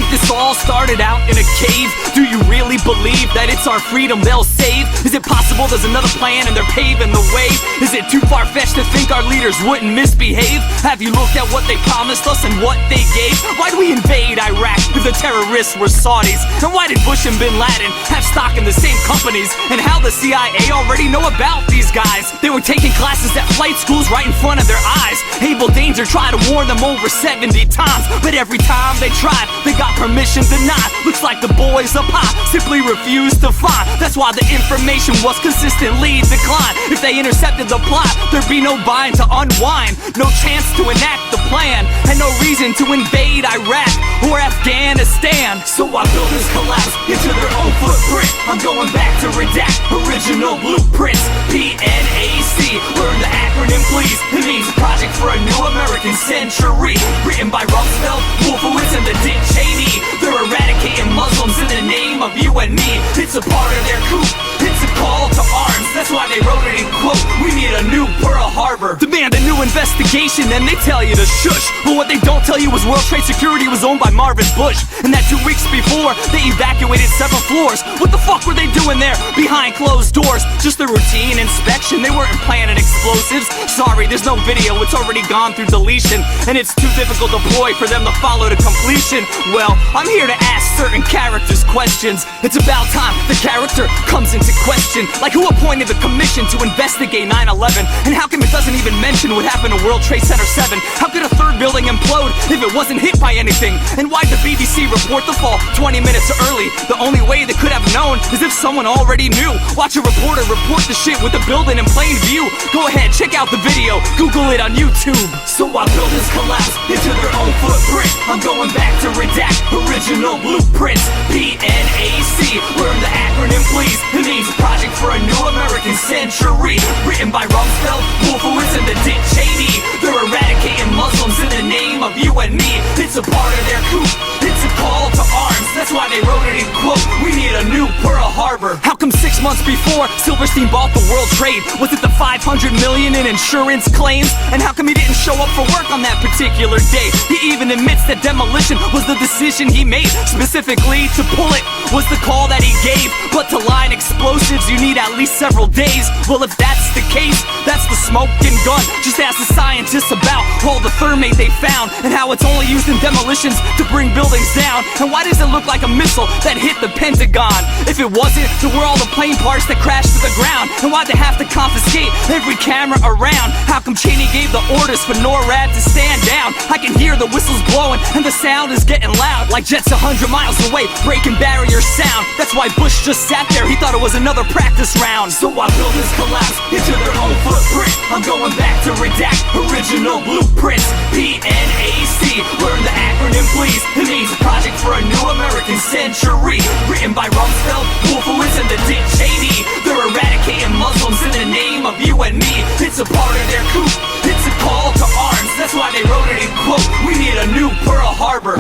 think this all started out in a cave? Do you really believe that it's our freedom they'll save? Is it possible there's another plan and they're paving the way? Is it too far-fetched to think our leaders wouldn't misbehave? Have you looked at what they promised us and what they gave? Why'd we invade Iraq if the terrorists were Saudis? And why did Bush and Bin Laden have stock in the same companies? And how the CIA already know about these guys? They were taking classes at flight schools right in front of their eyes. Able Danger tried to warn them over 70 times, but every time they tried, they got permission denied. Looks like the boys up high simply refused to find. That's why the information was consistently declined. If they intercepted the plot, there'd be no bind to unwind, no chance to enact the plan, and no reason to invade Iraq or Afghanistan. So why buildings collapse into their own footprint? I'm going back to redact original blueprints. PNAC, learn the acronym please. It means Project for a New American Century. Written by Rumsfeld, Wolfowitz, and the Dick Cheney. They're eradicating Muslims in the name of you and me. It's a part of their coup, it's a call to arms. That's why they wrote it in quote, we need a new Pearl Harbor. Demand a new investigation, then they tell you to shush. But what they don't tell you is World Trade Security was owned by Marvin Bush, and that 2 weeks before, they evacuated several floors. What the fuck were they doing there, behind closed doors? Just a routine inspection, they weren't planting explosives. Sorry, there's no video, it's already gone through deletion, and it's too difficult to deploy for them to follow to completion. Well, I'm here to ask certain characters questions. It's about time the character comes into question. Like who appointed the commission to investigate 9/11? And how come it doesn't even mention what happened to World Trade Center 7? How could a third building implode if it wasn't hit by anything? And why'd the BBC report the fall 20 minutes early? The only way they could have known is if someone already knew. Watch a reporter report the shit with the building in plain view. Go ahead, check out the video, Google it on YouTube. So why buildings collapse into their own footprint? I'm going back to redact original blueprints. PNAC, learn the acronym please. It means Project for a New American Century. Written by Rumsfeld, Wolfowitz, and the Dick Cheney. They're eradicating Muslims in the name of you and me. It's a part of their coup, it's a call to arms. That's why they wrote it in quote, we need a new Pearl Harbor. How come 6 months before Silverstein bought the World Trade? Was it the $500 million in insurance claims? And how come he didn't show up for work on that particular day? He even admits that demolition was the decision he made. Specifically to pull it was the call that he gave, but to line explosives you need at least several days. Well, if that's the case, that's the smoking gun. Just ask the scientists about all the thermate they found and how it's only used in demolitions to bring buildings down. And why does it look like a missile that hit the Pentagon? If it wasn't, then were all the plane parts that crashed to the ground? And why'd they have to confiscate every camera around? How come Cheney gave the orders for NORAD to stand down? I can hear the whistles blowing and the sound is getting loud, like jets 100 miles away, breaking barrier sound. That's why Bush just sat there, he thought it was another practice round. So why buildings collapse into their own footprint? I'm going back to redact original blueprints. PNAC, learn the acronym please. It means Project for a New American Century. Written by Rumsfeld, Wolfowitz, and the Dick Cheney. They're eradicating Muslims in the name of you and me. It's a part of their coup, it's a call to arms. That's why they wrote it in quote, we need a new Pearl Harbor.